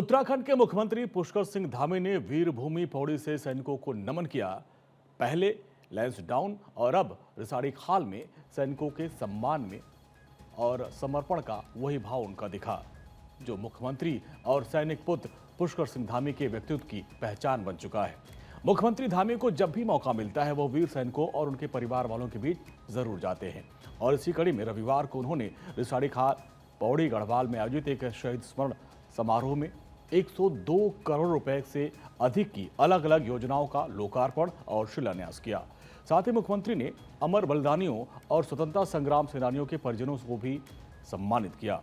उत्तराखंड के मुख्यमंत्री पुष्कर सिंह धामी ने वीरभूमि पौड़ी से सैनिकों को नमन किया। पहले लैंसडाउन और अब रिसाड़ी खाल में सैनिकों के सम्मान में और समर्पण का वही भाव उनका दिखा जो मुख्यमंत्री और सैनिक पुत्र पुष्कर सिंह धामी के व्यक्तित्व की पहचान बन चुका है। मुख्यमंत्री धामी को जब भी मौका मिलता है वो वीर सैनिकों और उनके परिवार वालों के बीच जरूर जाते हैं और इसी कड़ी में रविवार को उन्होंने रिसाड़ी खाल पौड़ी गढ़वाल में आयोजित एक शहीद स्मरण समारोह में 102 करोड़ रुपए से अधिक की अलग अलग योजनाओं का लोकार्पण और शिलान्यास किया। साथ ही मुख्यमंत्री ने अमर बलिदानियों और स्वतंत्रता संग्राम सेनानियों के परिजनों को भी सम्मानित किया।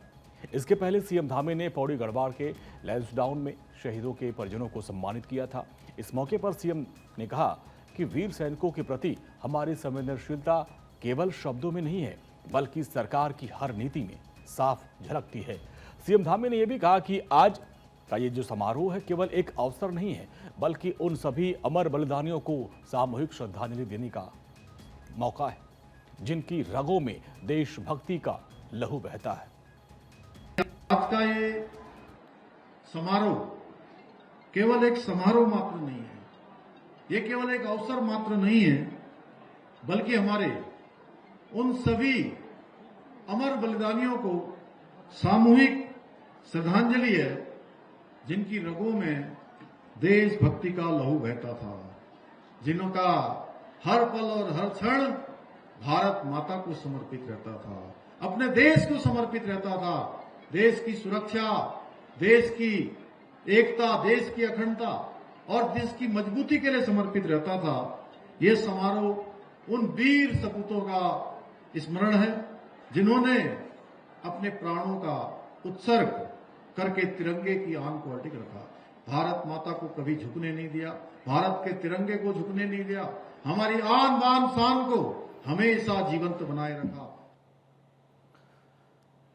इसके पहले सीएम धामी ने पौड़ी गढ़वाल के लैंसडाउन में शहीदों के परिजनों को सम्मानित किया था। इस मौके पर सीएम ने कहा कि वीर सैनिकों के प्रति हमारी संवेदनशीलता केवल शब्दों में नहीं है बल्कि सरकार की हर नीति में साफ झलकती है। सीएम धामी ने यह भी कहा कि आज का ये जो समारोह है केवल एक अवसर नहीं है बल्कि उन सभी अमर बलिदानियों को सामूहिक श्रद्धांजलि देने का मौका है जिनकी रगों में देशभक्ति का लहू बहता है। आज का ये समारोह केवल एक समारोह मात्र नहीं है, ये केवल एक अवसर मात्र नहीं है बल्कि हमारे उन सभी अमर बलिदानियों को सामूहिक श्रद्धांजलि है जिनकी रगों में देशभक्ति का लहू बहता था, जिनका हर पल और हर क्षण भारत माता को समर्पित रहता था, अपने देश को समर्पित रहता था, देश की सुरक्षा, देश की एकता, देश की अखंडता और देश की मजबूती के लिए समर्पित रहता था। ये समारोह उन वीर सपूतों का स्मरण है जिन्होंने अपने प्राणों का उत्सर्ग करके तिरंगे की आन को अटिक रखा, भारत माता को कभी झुकने नहीं दिया, भारत के तिरंगे को झुकने नहीं दिया, हमारी आन बान शान को हमेशा जीवंत बनाए रखा।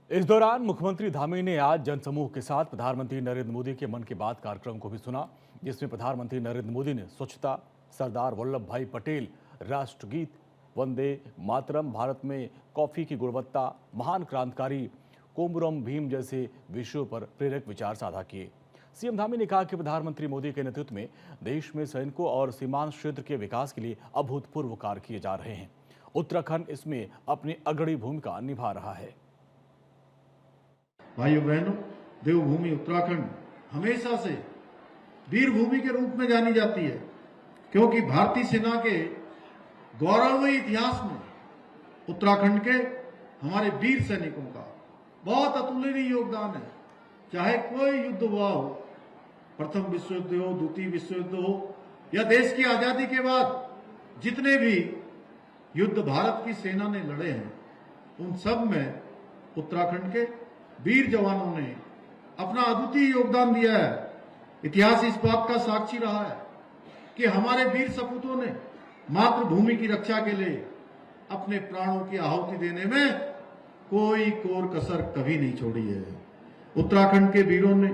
इस दौरान मुख्यमंत्री धामी ने आज जनसमूह के साथ प्रधानमंत्री नरेंद्र मोदी के मन की बात कार्यक्रम को भी सुना, जिसमें प्रधानमंत्री नरेंद्र मोदी ने स्वच्छता, सरदार वल्लभ भाई पटेल, राष्ट्रगीत, वंदे मातरम, भारत में कॉफी की गुणवत्ता, महान क्रांतिकारी कोमुरम भीम जैसे विषयों पर प्रेरक विचार साझा किए। सीएम धामी ने कहा कि प्रधानमंत्री मोदी के नेतृत्व में देश में सैनिकों और सीमांत क्षेत्र के विकास के लिए अभूतपूर्व कार्य किए जा रहे हैं। उत्तराखंड इसमें अपनी अग्रणी भूमिका निभा रहा है। भाइयों बहनों, देवभूमि उत्तराखंड हमेशा से वीर भूमि के रूप में जानी जाती है क्योंकि भारतीय सेना के गौरवमयी इतिहास में उत्तराखंड के हमारे वीर सैनिकों का बहुत अतुलनीय योगदान है। चाहे कोई युद्ध हुआ हो, प्रथम विश्व युद्ध हो, द्वितीय विश्व युद्ध हो या देश की आजादी के बाद जितने भी युद्ध भारत की सेना ने लड़े हैं उन सब में उत्तराखंड के वीर जवानों ने अपना अद्वितीय योगदान दिया है। इतिहास इस बात का साक्षी रहा है कि हमारे वीर सपूतों ने मातृभूमि की रक्षा के लिए अपने प्राणों की आहुति देने में कोई कोर कसर कभी नहीं छोड़ी है। उत्तराखंड के वीरों ने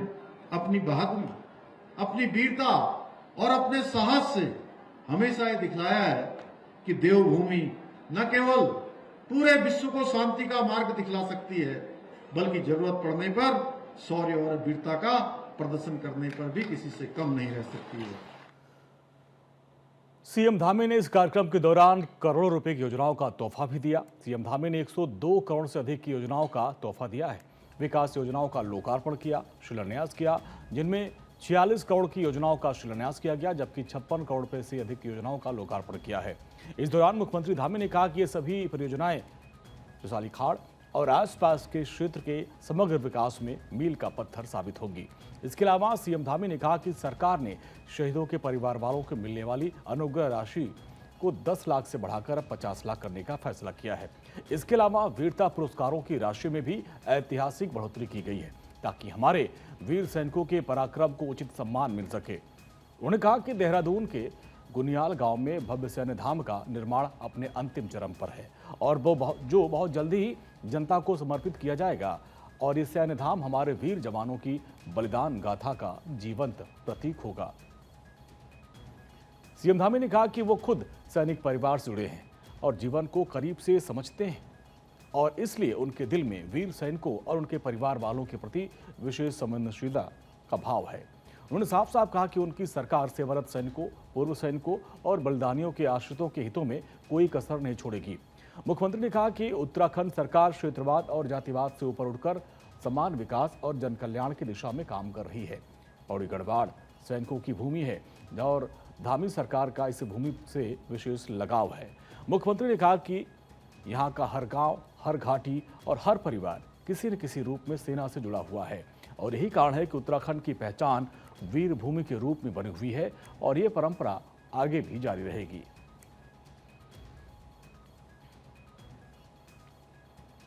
अपनी बहादुरी, अपनी वीरता और अपने साहस से हमेशा ये दिखलाया है कि देवभूमि न केवल पूरे विश्व को शांति का मार्ग दिखला सकती है बल्कि जरूरत पड़ने पर शौर्य और वीरता का प्रदर्शन करने पर भी किसी से कम नहीं रह सकती है। सीएम धामी ने इस कार्यक्रम के दौरान करोड़ों रुपए की योजनाओं का तोहफा भी दिया। सीएम धामी ने 102 करोड़ से अधिक की योजनाओं का तोहफा दिया है। विकास योजनाओं का लोकार्पण किया, शिलान्यास किया, जिनमें 46 करोड़ की योजनाओं का शिलान्यास किया गया जबकि 56 करोड़ रुपए से अधिक की योजनाओं का लोकार्पण किया है। इस दौरान मुख्यमंत्री धामी ने कहा कि ये सभी परियोजनाएं रिसाड़ी खाल और आसपास के क्षेत्र के समग्र विकास में मील का पत्थर साबित होगी। इसके अलावा सीएम धामी ने कहा कि सरकार ने शहीदों के परिवार वालों को मिलने वाली अनुग्रह राशि को 10 लाख से बढ़ाकर अब 50 लाख करने का फैसला किया है। इसके अलावा वीरता पुरस्कारों की राशि में भी ऐतिहासिक बढ़ोतरी की गई है ताकि हमारे वीर सैनिकों के पराक्रम को उचित सम्मान मिल सके। उन्होंने कहा कि देहरादून के गुनियाल गांव में भव्य सैन्य धाम का निर्माण अपने अंतिम चरण पर है और वो बहुत जल्दी ही जनता को समर्पित किया जाएगा और ये सैन्य धाम हमारे वीर जवानों की बलिदान गाथा का जीवंत प्रतीक होगा। सीएम धामी ने कहा कि वो खुद सैनिक परिवार से जुड़े हैं और जीवन को करीब से समझते हैं और इसलिए उनके दिल में वीर सैनिकों और उनके परिवार वालों के प्रति विशेष संवेदनशीलता का भाव है। उन्होंने साफ साफ कहा कि उनकी सरकार सेवारत सैनिकों, पूर्व सैनिकों और बलिदानियों के आश्रितों के हितों में कोई कसर नहीं छोड़ेगी। मुख्यमंत्री ने कहा कि उत्तराखंड सरकार क्षेत्रवाद और जातिवाद से ऊपर उठकर समान विकास और जन कल्याण की दिशा में काम कर रही है। पौड़ी गढ़वाड़ सैनिकों की भूमि है और धामी सरकार का इस भूमि से विशेष लगाव है। मुख्यमंत्री ने कहा कि यहाँ का हर गांव, हर घाटी और हर परिवार किसी न किसी रूप में सेना से जुड़ा हुआ है और यही कारण है कि उत्तराखंड की पहचान वीर भूमि के रूप में बनी हुई है और ये परंपरा आगे भी जारी रहेगी।